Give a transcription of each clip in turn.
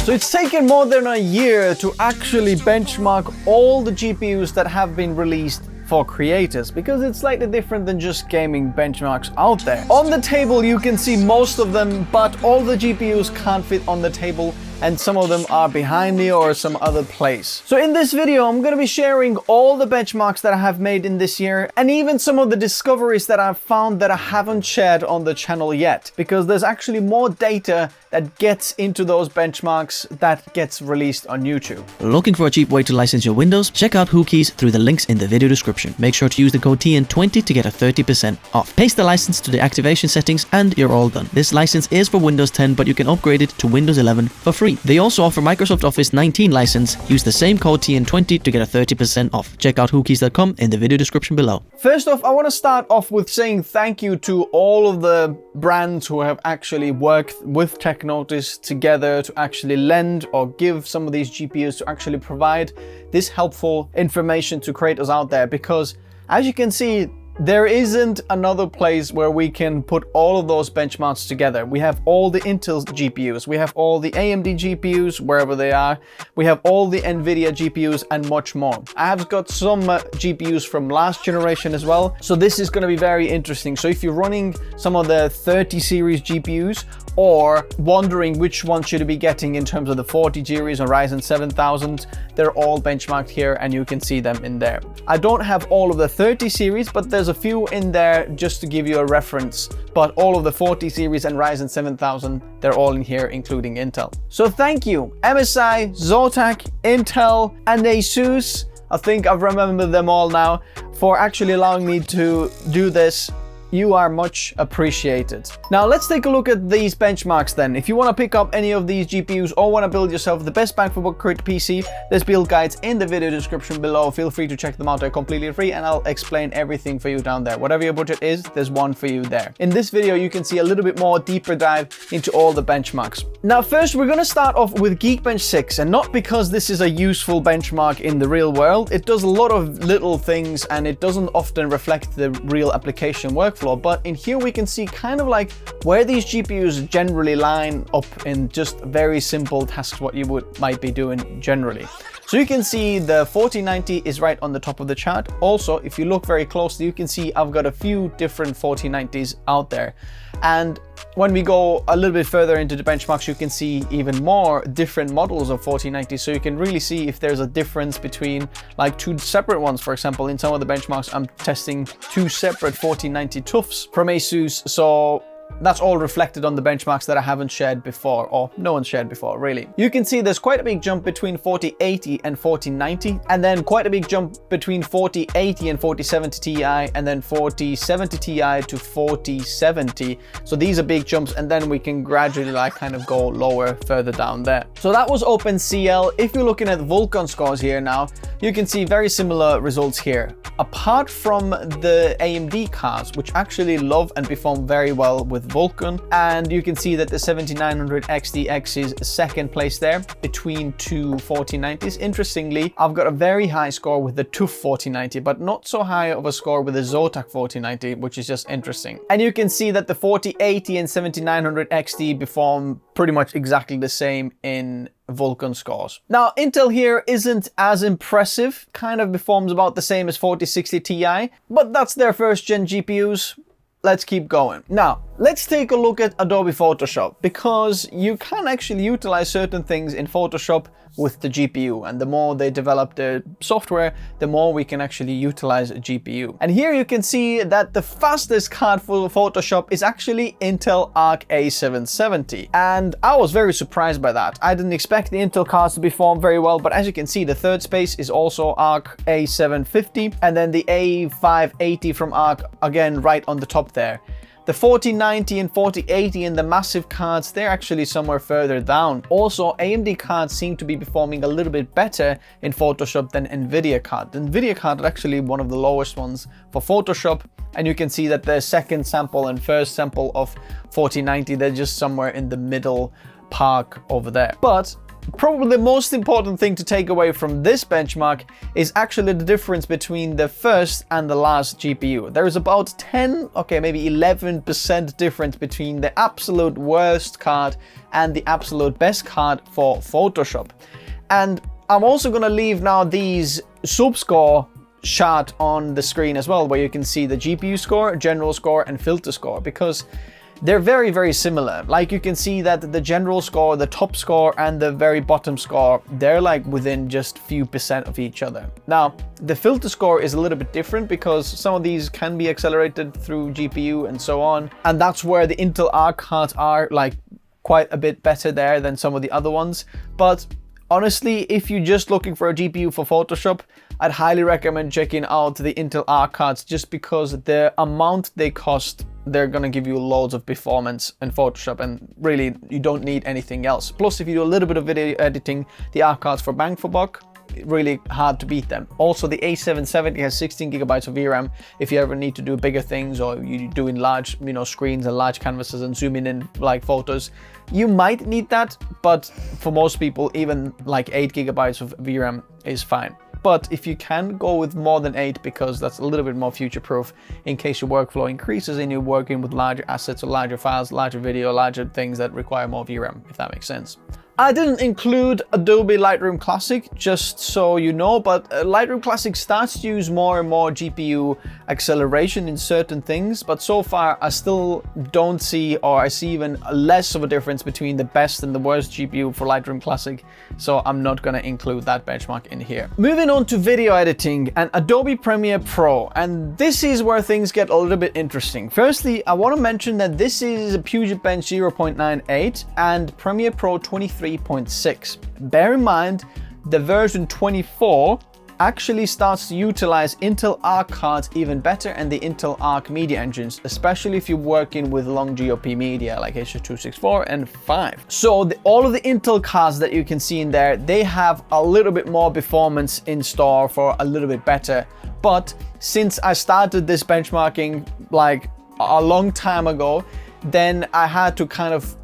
So it's taken more than a year to actually benchmark all the GPUs that have been released for creators, because it's slightly different than just gaming benchmarks out there. On the table you can see most of them, but all the GPUs can't fit on the table, and some of them are behind me or some other place. So in this video I'm going to be sharing all the benchmarks that I have made in this year, and even some of the discoveries that I've found that I haven't shared on the channel yet, because there's actually more data that gets into those benchmarks that gets released on YouTube. Looking for a cheap way to license your Windows? Check out WhoKeys through the links in the video description. Make sure to use the code TN20 to get a 30% off. Paste the license to the activation settings and you're all done. This license is for Windows 10, but you can upgrade it to Windows 11 for free. They also offer Microsoft Office 19 license. Use the same code TN20 to get a 30% off. Check out WhoKeys.com in the video description below. First off, I want to start off with saying thank you to all of the brands who have actually worked with TechNotice together to actually lend or give some of these GPUs to actually provide this helpful information to creators out there, because as you can see, there isn't another place where we can put all of those benchmarks together. We have all the Intel GPUs, we have all the AMD GPUs wherever they are, we have all the NVIDIA GPUs and much more. I have got some GPUs from last generation as well, so this is going to be very interesting. So if you're running some of the 30 series GPUs or wondering which one should you be getting in terms of the 40 series or Ryzen 7000, they're all benchmarked here and you can see them in there. I don't have all of the 30 series, but there's a few in there just to give you a reference, but all of the 40 series and Ryzen 7000, they're all in here, including Intel. So thank you MSI, Zotac, Intel and Asus, I think I've remembered them all now, for actually allowing me to do this. You are much appreciated. Now let's take a look at these benchmarks then. If you want to pick up any of these GPUs or want to build yourself the best bang for buck creator PC, there's build guides in the video description below. Feel free to check them out, they're completely free and I'll explain everything for you down there. Whatever your budget is, there's one for you there. In this video you can see a little bit more deeper dive into all the benchmarks. Now first we're going to start off with Geekbench 6, and not because this is a useful benchmark in the real world. It does a lot of little things and it doesn't often reflect the real application workflow, but in here we can see kind of like where these GPUs generally line up in just very simple tasks, what you might be doing generally. So you can see the 4090 is right on the top of the chart. Also, if you look very closely, you can see I've got a few different 4090s out there. And when we go a little bit further into the benchmarks, you can see even more different models of 4090. So you can really see if there's a difference between like two separate ones. For example, in some of the benchmarks, I'm testing two separate 4090 TUFs from Asus. So that's all reflected on the benchmarks that I haven't shared before, or no one's shared before, really. You can see there's quite a big jump between 4080 and 4090, and then quite a big jump between 4080 and 4070 Ti, and then 4070 Ti to 4070. So these are big jumps, and then we can gradually like kind of go lower further down there. So that was OpenCL. If you're looking at Vulkan scores here now, you can see very similar results here. Apart from the AMD cards, which actually love and perform very well with Vulkan, and you can see that the 7900 XTX is second place there between two 4090s. Interestingly, I've got a very high score with the TUF 4090, but not so high of a score with the Zotac 4090, which is just interesting. And you can see that the 4080 and 7900 XT perform pretty much exactly the same in Vulkan scores. Now Intel here isn't as impressive, kind of performs about the same as 4060 Ti, but that's their first gen GPUs. Let's keep going. Now, let's take a look at Adobe Photoshop, because you can actually utilize certain things in Photoshop with the GPU, and the more they develop the software, the more we can actually utilize a GPU. And here you can see that the fastest card for Photoshop is actually Intel Arc A770, and I was very surprised by that. I didn't expect the Intel cards to perform very well, but as you can see, the third space is also Arc A750, and then the A580 from Arc, again right on the top there. The 4090 and 4080 and the massive cards, they're actually somewhere further down. Also, AMD cards seem to be performing a little bit better in Photoshop than NVIDIA card. The NVIDIA card is actually one of the lowest ones for Photoshop, and you can see that the second sample and first sample of 4090, they're just somewhere in the middle park over there. But probably the most important thing to take away from this benchmark is actually the difference between the first and the last GPU. There is about 10, okay, maybe 11% difference between the absolute worst card and the absolute best card for Photoshop. And I'm also gonna leave now these subscore chart on the screen as well, where you can see the GPU score, general score, and filter score, because they're very, very similar. Like you can see that the general score, the top score, and the very bottom score, they're like within just few percent of each other. Now, the filter score is a little bit different because some of these can be accelerated through GPU and so on. And that's where the Intel Arc cards are like quite a bit better there than some of the other ones. But honestly, if you're just looking for a GPU for Photoshop, I'd highly recommend checking out the Intel Arc cards, just because the amount they cost, they're gonna give you loads of performance in Photoshop, and really you don't need anything else. Plus, if you do a little bit of video editing, the Arc cards for bang for buck, really hard to beat them. Also, the A770 has 16 gigabytes of VRAM if you ever need to do bigger things, or you're doing large, screens and large canvases and zooming in like photos. You might need that, but for most people, even like 8 gigabytes of VRAM is fine. But if you can, go with more than 8, because that's a little bit more future-proof in case your workflow increases and you're working with larger assets or larger files, larger video, larger things that require more VRAM, if that makes sense. I didn't include Adobe Lightroom Classic, just so you know, but Lightroom Classic starts to use more and more GPU acceleration in certain things, but so far I still don't see, or I see even less of a difference between the best and the worst GPU for Lightroom Classic, so I'm not gonna include that benchmark in here. Moving on to video editing and Adobe Premiere Pro, and this is where things get a little bit interesting. Firstly, I want to mention that this is a Geekbench 0.98 and Premiere Pro 23.6. Bear in mind, the version 24 actually starts to utilize Intel Arc cards even better, and the Intel Arc media engines, especially if you're working with long GOP media like H.264 and 5. So all of the Intel cards that you can see in there, they have a little bit more performance in store for a little bit better. But since I started this benchmarking like a long time ago, then I had to kind of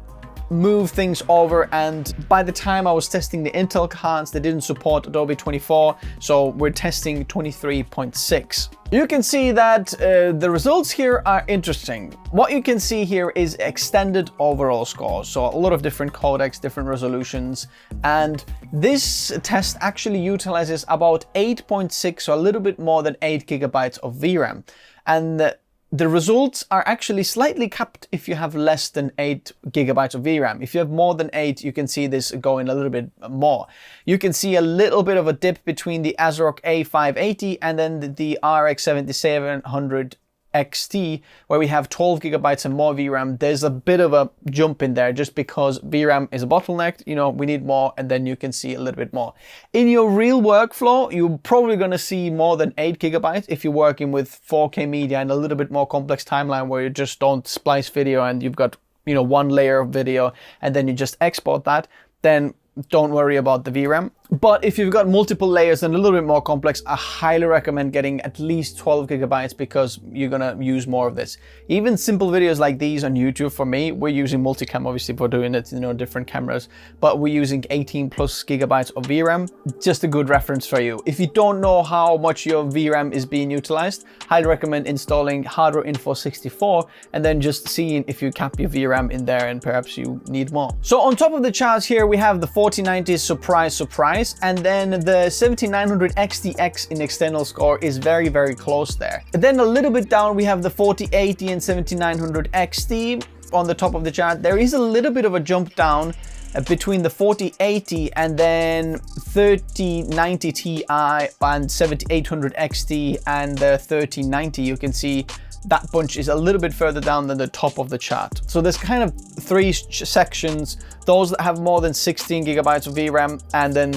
move things over, and by the time I was testing the Intel cards, they didn't support Adobe 24, so we're testing 23.6. You can see that the results here are interesting. What you can see here is extended overall scores, so a lot of different codecs, different resolutions, and this test actually utilizes about 8.6, so a little bit more than 8 gigabytes of VRAM, and the results are actually slightly capped if you have less than 8 gigabytes of VRAM. If you have more than 8, you can see this going a little bit more. You can see a little bit of a dip between the ASRock A580 and then the RX 7700 XT, where we have 12 gigabytes and more VRAM. There's a bit of a jump in there just because VRAM is a bottleneck, we need more, and then you can see a little bit more. In your real workflow, you're probably gonna see more than 8 gigabytes if you're working with 4K media and a little bit more complex timeline where you just don't splice video and you've got, one layer of video and then you just export that, then don't worry about the VRAM. But if you've got multiple layers and a little bit more complex, I highly recommend getting at least 12 gigabytes because you're gonna use more of this. Even simple videos like these on YouTube, for me, we're using multicam obviously for doing it, different cameras, but we're using 18 plus gigabytes of VRAM. Just a good reference for you. If you don't know how much your VRAM is being utilized, highly recommend installing Hardware Info 64 and then just seeing if you cap your VRAM in there and perhaps you need more. So on top of the charts here, we have the 4090 surprise, and then the 7900 XTX in external score is very, very close there. And then a little bit down, we have the 4080 and 7900 XT on the top of the chart. There is a little bit of a jump down between the 4080 and then 3090 Ti and 7800 XT and the 3090. You can see that bunch is a little bit further down than the top of the chart. So there's kind of three sections: those that have more than 16 gigabytes of VRAM, and then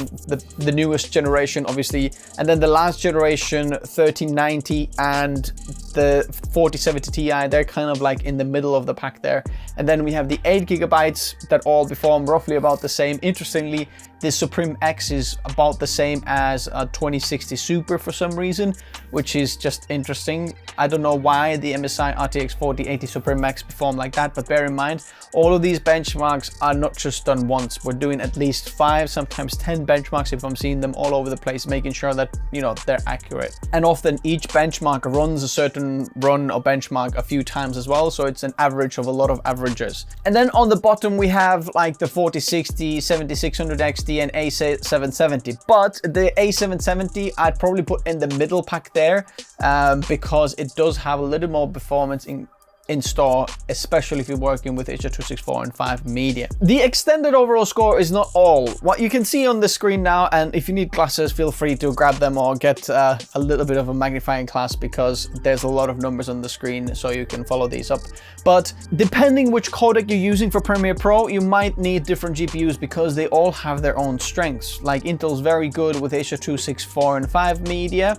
the newest generation, obviously, and then the last generation 3090 and the 4070 Ti. They're kind of like in the middle of the pack there. And then we have the 8 gigabytes that all perform roughly about the same. Interestingly, the Supreme X is about the same as a 2060 Super for some reason, which is just interesting. I don't know why the MSI RTX 4080 Supreme Max perform like that, but bear in mind, all of these benchmarks are not just done once. We're doing at least 5, sometimes 10 benchmarks if I'm seeing them all over the place, making sure that, you know, they're accurate. And often each benchmark runs a certain run or benchmark a few times as well, so it's an average of a lot of averages. And then on the bottom we have like the 4060, 7600 XT and A770, but the A770 I'd probably put in the middle pack there, because it does have a little more performance in store, especially if you're working with H.264 and 5 media. The extended overall score is not all. What you can see on the screen now, and if you need glasses, feel free to grab them or get a little bit of a magnifying glass, because there's a lot of numbers on the screen so you can follow these up. But depending which codec you're using for Premiere Pro, you might need different GPUs because they all have their own strengths. Like Intel's very good with H.264 and 5 media.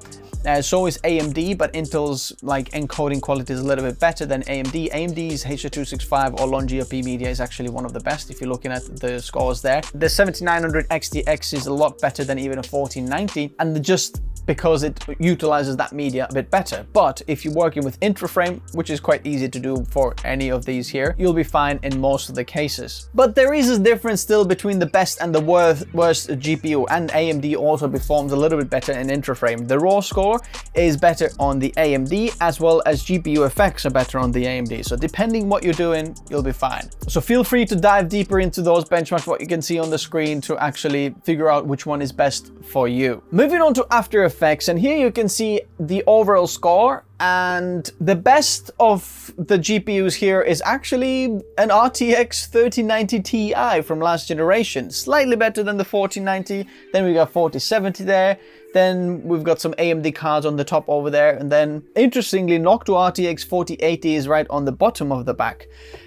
So is AMD, but Intel's like encoding quality is a little bit better than AMD. AMD's H.265 or Long-GRP media is actually one of the best if you're looking at the scores there. The 7900 XTX is a lot better than even a 1490, and just because it utilizes that media a bit better. But if you're working with interframe, which is quite easy to do for any of these here, you'll be fine in most of the cases. But there is a difference still between the best and the worst GPU, and AMD also performs a little bit better in interframe. The raw score is better on the AMD, as well as GPU effects are better on the AMD. So depending what you're doing, you'll be fine. So feel free to dive deeper into those benchmarks, what you can see on the screen, to actually figure out which one is best for you. Moving on to After Effects, and here you can see the overall score, and the best of the GPUs here is actually an RTX 3090 Ti from last generation, slightly better than the 4090. Then we got 4070 there. Then we've got some AMD cards on the top over there, and then interestingly Noctua RTX 4080 is right on the bottom of the back.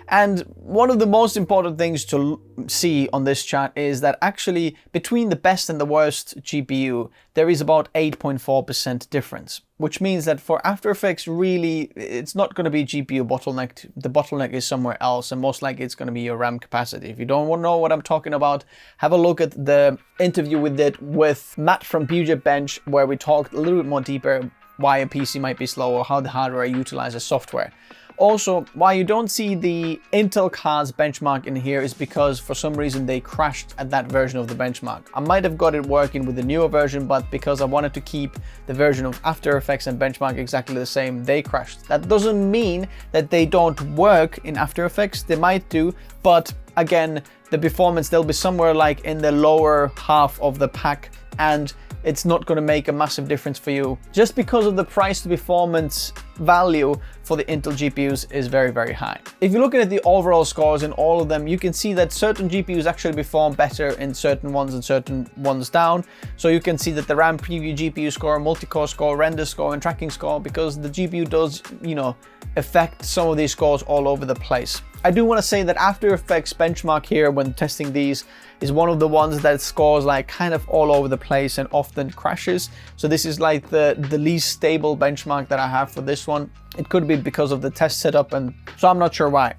And one of the most important things to see on this chart is that actually between the best and the worst GPU, there is about 8.4% difference, which means that for After Effects, really, it's not going to be GPU bottleneck. The bottleneck is somewhere else, and most likely it's going to be your RAM capacity. If you don't want to know what I'm talking about, have a look at the interview we did with Matt from Geekbench, where we talked a little bit more deeper why a PC might be slow or how the hardware utilizes software. Also, why you don't see the Intel cards benchmark in here is because for some reason they crashed at that version of the benchmark. I might have got it working with the newer version, but because I wanted to keep the version of After Effects and benchmark exactly the same, they crashed. That doesn't mean that they don't work in After Effects. They might do, but again, the performance, they'll be somewhere like in the lower half of the pack, and it's not going to make a massive difference for you, just because of the price to performance value for the Intel GPUs is very, very high. If you're looking at the overall scores in all of them, you can see that certain GPUs actually perform better in certain ones and certain ones down. So you can see that the RAM preview GPU score, multi-core score, render score, and tracking score, because the GPU does, you know, affect some of these scores all over the place. I do want to say that After Effects benchmark here when testing these is one of the ones that scores like kind of all over the place and often crashes. So this is like the least stable benchmark that I have for this one. It could be because of the test setup, and so I'm not sure why.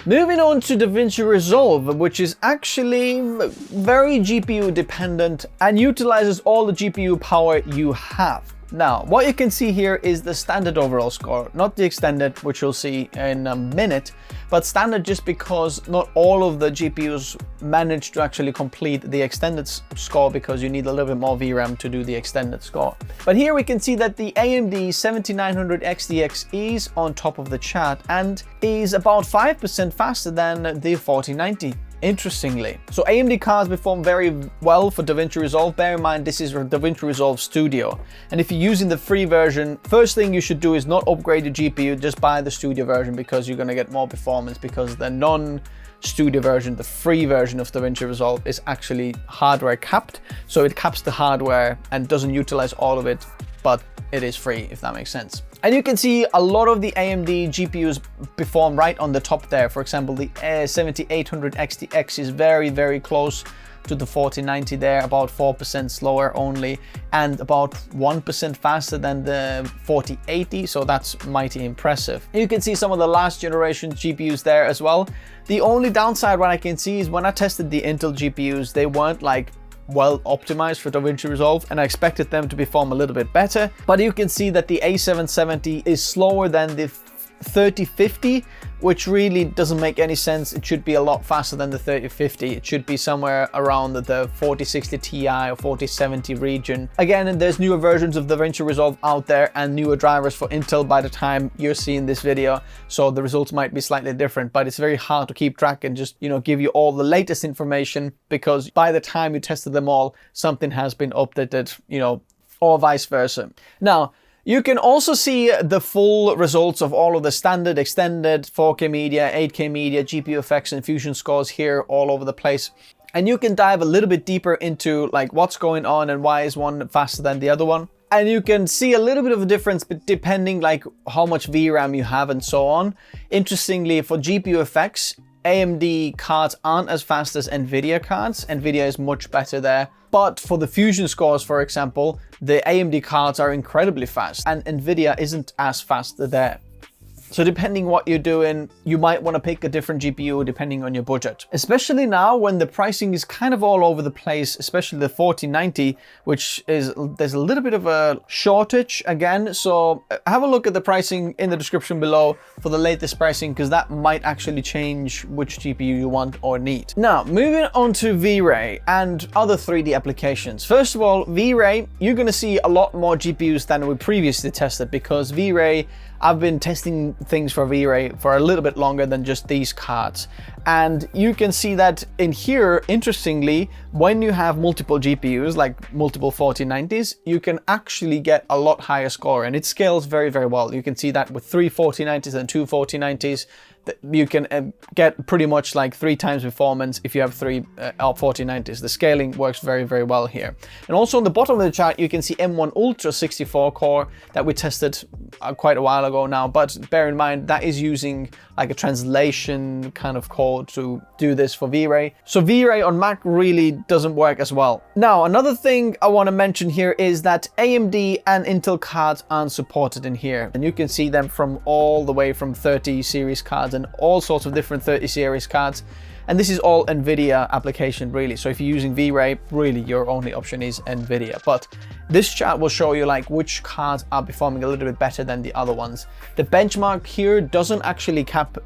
Moving on to DaVinci Resolve, which is actually very GPU dependent and utilizes all the GPU power you have. Now, what you can see here is the standard overall score, not the extended, which you'll see in a minute, but standard just because not all of the GPUs manage to actually complete the extended score, because you need a little bit more VRAM to do the extended score. But here we can see that the AMD 7900 XTX is on top of the chart and is about 5% faster than the 4090. Interestingly. So AMD cards perform very well for DaVinci Resolve. Bear in mind, this is DaVinci Resolve Studio. And if you're using the free version, first thing you should do is not upgrade your GPU, just buy the Studio version, because you're going to get more performance, because the non-Studio version, the free version of DaVinci Resolve, is actually hardware capped. So it caps the hardware and doesn't utilize all of it, but it is free, if that makes sense. And you can see a lot of the AMD GPUs perform right on the top there. For example, the 7800 XTX is very, very close to the 4090 there, about 4% slower only, and about 1% faster than the 4080, so that's mighty impressive. You can see some of the last generation GPUs there as well. The only downside what I can see is when I tested the Intel GPUs, they weren't like well optimized for DaVinci Resolve, and I expected them to perform a little bit better. But you can see that the A770 is slower than the 3050, which really doesn't make any sense. It should be a lot faster than the 3050. It should be somewhere around the 4060 Ti or 4070 region. Again, there's newer versions of DaVinci Resolve out there and newer drivers for Intel by the time you're seeing this video, so the results might be slightly different, but it's very hard to keep track and just, you know, give you all the latest information, because by the time you tested them all, something has been updated, you know, or vice versa. Now, you can also see the full results of all of the standard, extended, 4K media, 8K media, GPU effects and fusion scores here all over the place. And you can dive a little bit deeper into like what's going on and why is one faster than the other one. And you can see a little bit of a difference depending like how much VRAM you have and so on. Interestingly, for GPU effects, AMD cards aren't as fast as NVIDIA cards. NVIDIA is much better there. But for the fusion scores, for example, the AMD cards are incredibly fast and NVIDIA isn't as fast there. So depending what you're doing, you might want to pick a different GPU depending on your budget. Especially now when the pricing is kind of all over the place, especially the 4090, which is, there's a little bit of a shortage again. So have a look at the pricing in the description below for the latest pricing, because that might actually change which GPU you want or need. Now, moving on to V-Ray and other 3D applications. First of all, V-Ray, you're going to see a lot more GPUs than we previously tested, because V-Ray, I've been testing things for V-Ray for a little bit longer than just these cards. And you can see that in here, interestingly, when you have multiple GPUs, like multiple 4090s, you can actually get a lot higher score, and it scales very, very well. You can see that with 3 4090s and 2 4090s, you can get pretty much like 3 times performance if you have 3 4090s. The scaling works very, very well here. And also on the bottom of the chart, you can see M1 Ultra 64 core that we tested quite a while ago now, but bear in mind that is using like a translation kind of code to do this for V-Ray. So V-Ray on Mac really doesn't work as well. Now, another thing I want to mention here is that AMD and Intel cards aren't supported in here. And you can see them from all the way from 30 series cards and all sorts of different 30 series cards. And this is all NVIDIA application really. So if you're using V-Ray, really your only option is NVIDIA. But this chart will show you like which cards are performing a little bit better than the other ones. The benchmark here doesn't actually cap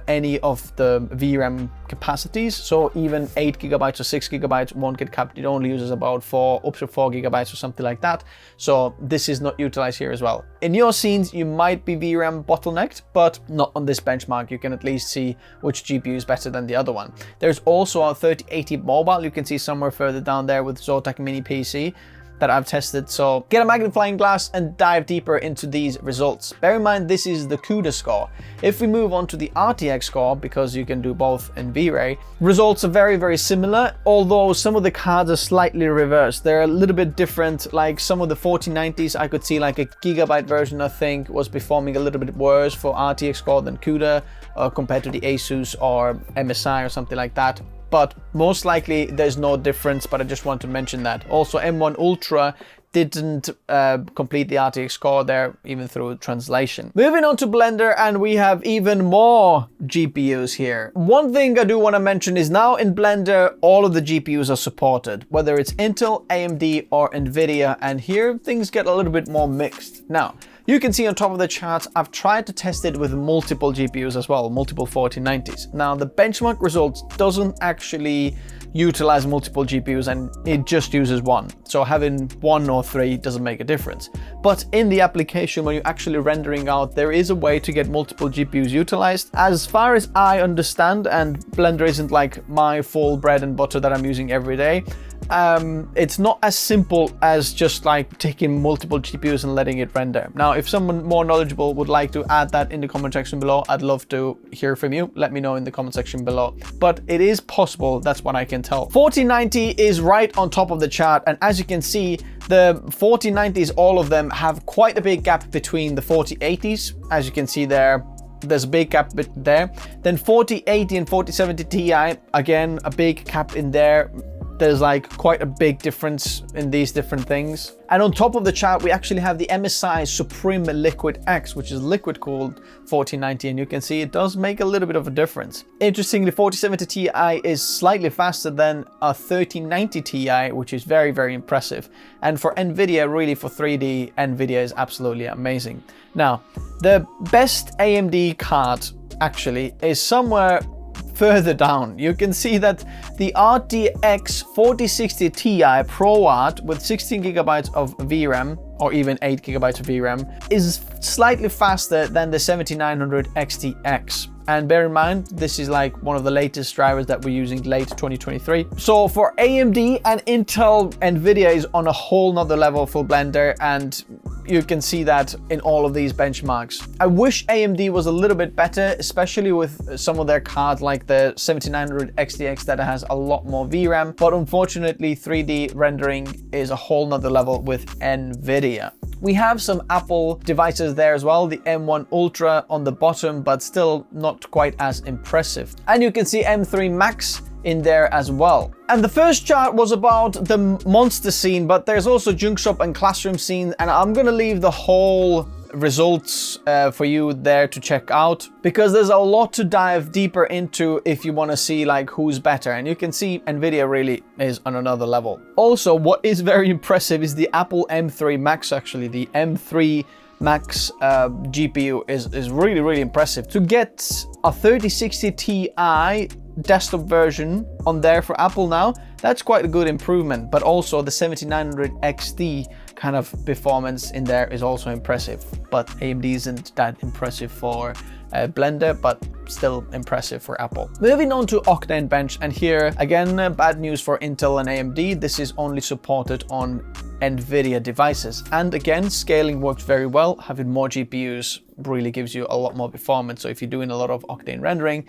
any of the VRAM capacities. So even 8 gigabytes or 6 gigabytes won't get capped. It only uses about up to 4 gigabytes or something like that. So this is not utilized here as well. In your scenes, you might be VRAM bottlenecked, but not on this benchmark. You can at least see which GPU is better than the other one. There's also a 3080 mobile. You can see somewhere further down there with Zotac Mini PC that I've tested. So get a magnifying glass and dive deeper into these results. Bear in mind, this is the Cuda score. If we move on to the RTX score, because you can do both in V-Ray, results are very, very similar, although some of the cards are slightly reversed. They're a little bit different. Like some of the 4090s, I could see like a gigabyte version, I think, was performing a little bit worse for RTX score than Cuda compared to the Asus or MSI or something like that. But most likely there's no difference, but I just want to mention that. Also, M1 Ultra didn't complete the RTX score there, even through translation. Moving on to Blender, and we have even more GPUs here. One thing I do want to mention is now in Blender, all of the GPUs are supported, whether it's Intel, AMD, or NVIDIA, and here things get a little bit more mixed. Now, you can see on top of the charts, I've tried to test it with multiple GPUs as well, multiple 4090s. Now, the benchmark results doesn't actually utilize multiple GPUs and it just uses one. So having 1 or 3 doesn't make a difference. But in the application, when you're actually rendering out, there is a way to get multiple GPUs utilized. As far as I understand, and Blender isn't like my full bread and butter that I'm using every day, it's not as simple as just like taking multiple GPUs and letting it render. Now, if someone more knowledgeable would like to add that in the comment section below, I'd love to hear from you. Let me know in the comment section below. But it is possible, that's what I can tell. 4090 is right on top of the chart, and as you can see, the 4090s, all of them have quite a big gap between the 4080s. As you can see there, there's a big gap there. Then 4080 and 4070 Ti, again, a big gap in there. there's like quite a big difference in these different things. And on top of the chart, we actually have the MSI Supreme Liquid X, which is liquid cooled 4090, and you can see it does make a little bit of a difference. Interestingly, 4070 Ti is slightly faster than a 3090 Ti, which is very, very impressive. And for NVIDIA, really for 3D, NVIDIA is absolutely amazing. Now, the best AMD card actually is somewhere further down. You can see that the RTX 4060 Ti Pro Art with 16 GB of VRAM, or even 8 GB of VRAM, is slightly faster than the 7900 XTX. And bear in mind, this is like one of the latest drivers that we're using late 2023. So for AMD and Intel, NVIDIA is on a whole nother level for Blender, and you can see that in all of these benchmarks. I wish AMD was a little bit better, especially with some of their cards like the 7900 XTX that has a lot more VRAM, but unfortunately 3D rendering is a whole nother level with NVIDIA. We have some Apple devices there as well, the M1 Ultra on the bottom, but still not quite as impressive. And you can see M3 Max in there as well. And the first chart was about the monster scene, but there's also Junkshop and classroom scenes, and I'm gonna leave the whole results for you there to check out, because there's a lot to dive deeper into if you want to see like who's better. And you can see NVIDIA really is on another level. Also, what is very impressive is the Apple M3 Max. Actually, the M3 Max GPU is really, really impressive. To get a 3060 Ti desktop version on there for Apple now, that's quite a good improvement. But also the 7900 XT kind of performance in there is also impressive, but AMD isn't that impressive for Blender, but still impressive for Apple. Moving on to OctaneBench, and here again bad news for Intel and AMD. This is only supported on NVIDIA devices, and again scaling works very well. Having more GPUs really gives you a lot more performance. So if you're doing a lot of Octane rendering,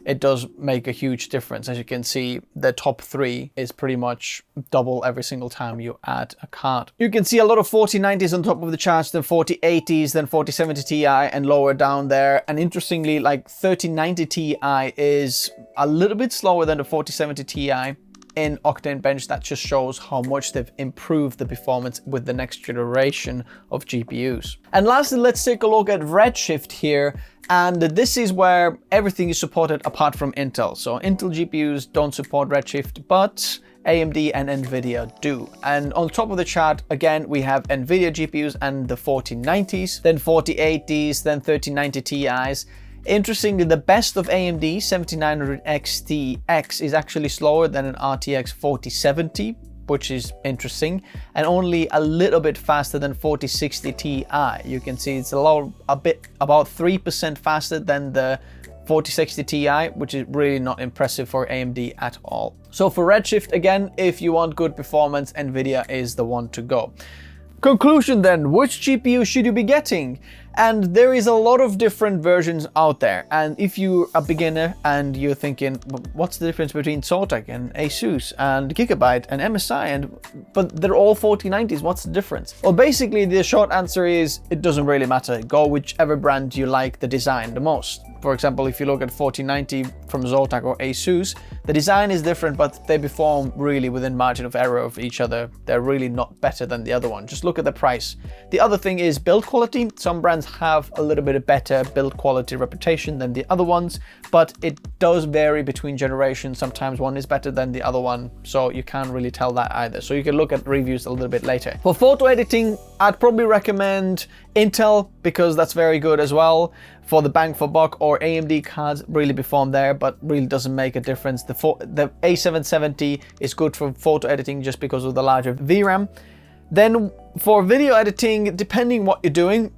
it does make a huge difference. As you can see, the top 3 is pretty much double every single time you add a card. You can see a lot of 4090s on top of the charts, then 4080s, then 4070 Ti, and lower down there. And interestingly, like 3090 Ti is a little bit slower than the 4070 Ti in OctaneBench. That just shows how much they've improved the performance with the next generation of GPUs. And lastly, let's take a look at Redshift here. And this is where everything is supported apart from Intel. So Intel GPUs don't support Redshift, but AMD and NVIDIA do. And on top of the chart, again, we have NVIDIA GPUs and the 4090s, then 4080s, then 3090 Ti's. Interestingly, the best of AMD 7900 XTX is actually slower than an RTX 4070, which is interesting, and only a little bit faster than 4060 Ti. You can see it's about 3% faster than the 4060 Ti, which is really not impressive for AMD at all. So for Redshift, again, if you want good performance, NVIDIA is the one to go. Conclusion then, which GPU should you be getting? And there is a lot of different versions out there. And if you're a beginner and you're thinking, what's the difference between Zotac and Asus and Gigabyte and MSI, but they're all 4090s, what's the difference? Well, basically the short answer is it doesn't really matter. Go whichever brand you like the design the most. For example, if you look at 4090 from Zotac or Asus, the design is different, but they perform really within margin of error of each other. They're really not better than the other one. Just look at the price. The other thing is build quality. Some brands have a little bit better build quality reputation than the other ones, but it does vary between generations. Sometimes one is better than the other one, so you can't really tell that either. So you can look at reviews a little bit later. For photo editing, I'd probably recommend Intel because that's very good as well for the bang for buck, or AMD cards really perform there, but really doesn't make a difference. The A770 is good for photo editing just because of the larger VRAM. Then for video editing, depending what you're doing,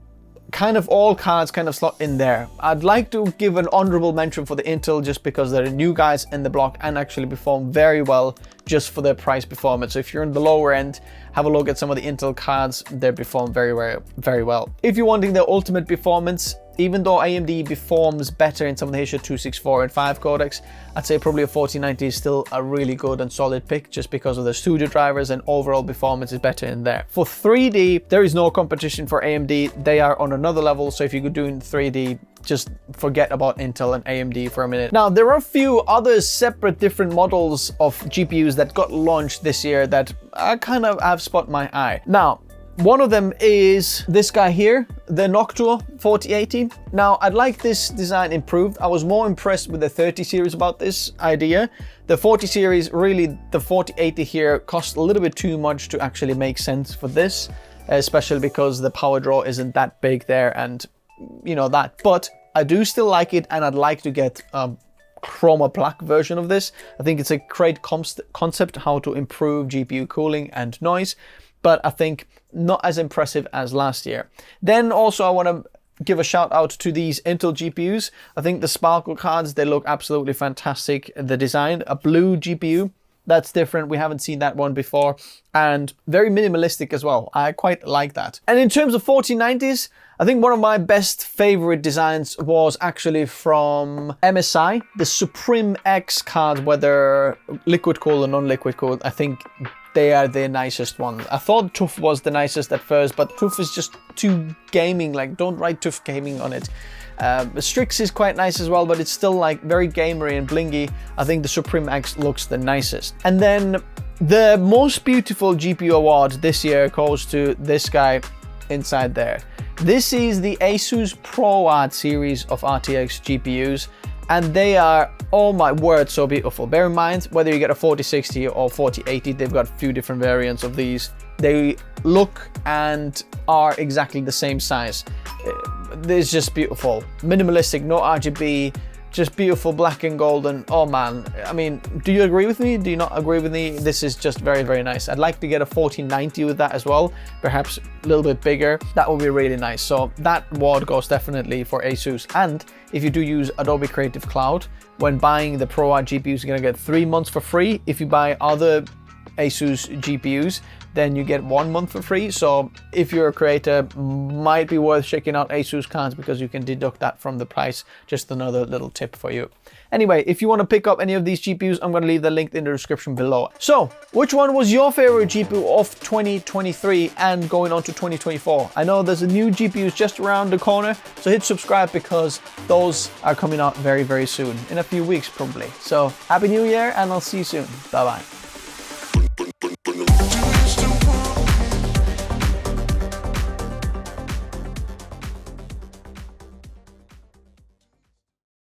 kind of all cards kind of slot in there. I'd like to give an honorable mention for the Intel just because they're new guys in the block and actually perform very well just for their price performance. So if you're in the lower end, have a look at some of the Intel cards. They perform very, very, very well. If you're wanting the ultimate performance, even though AMD performs better in some of the H.264 and 5 codecs, I'd say probably a 4090 is still a really good and solid pick just because of the studio drivers and overall performance is better in there. For 3D, there is no competition for AMD. They are on another level, so if you're doing 3D, just forget about Intel and AMD for a minute. Now, there are a few other separate different models of GPUs that got launched this year that I kind of have spot my eye. Now, one of them is this guy here, the Noctua 4080. Now, I'd like this design improved. I was more impressed with the 30 series about this idea. The 40 series, really, the 4080 here cost a little bit too much to actually make sense for this, especially because the power draw isn't that big there and you know that. But I do still like it, and I'd like to get a chroma black version of this. I think it's a great concept how to improve GPU cooling and noise, but I think not as impressive as last year. Then also I want to give a shout out to these Intel GPUs. I think the Sparkle cards, they look absolutely fantastic. The design, a blue GPU, that's different. We haven't seen that one before, and very minimalistic as well. I quite like that. And in terms of 4090s, I think one of my best favorite designs was actually from MSI, the Supreme X cards, whether liquid cooled or non-liquid cooled. I think they are the nicest one. I thought TUF was the nicest at first, but TUF is just too gaming. Like, don't write TUF gaming on it. Strix is quite nice as well, but it's still like very gamery and blingy. I think the Supreme X looks the nicest. And then the most beautiful GPU award this year goes to this guy inside there. This is the Asus ProArt series of RTX GPUs, and they are, oh my word, so beautiful. Bear in mind, whether you get a 4060 or 4080, they've got a few different variants of these. They look and are exactly the same size. It's just beautiful. Minimalistic, no RGB, just beautiful black and golden. Oh man, I mean, do you agree with me? Do you not agree with me? This is just very, very nice. I'd like to get a 4090 with that as well, perhaps a little bit bigger. That would be really nice. So that award goes definitely for Asus. And if you do use Adobe Creative Cloud, when buying the ProArt GPUs, you're gonna get 3 months for free. If you buy other Asus GPUs, then you get 1 month for free. So if you're a creator, might be worth checking out Asus cards because you can deduct that from the price. Just another little tip for you. Anyway, if you want to pick up any of these GPUs, I'm going to leave the link in the description below. So, which one was your favorite GPU of 2023 and going on to 2024? I know there's a new GPUs just around the corner, so hit subscribe because those are coming out very, very soon, in a few weeks probably. So, Happy New Year, and I'll see you soon. Bye-bye.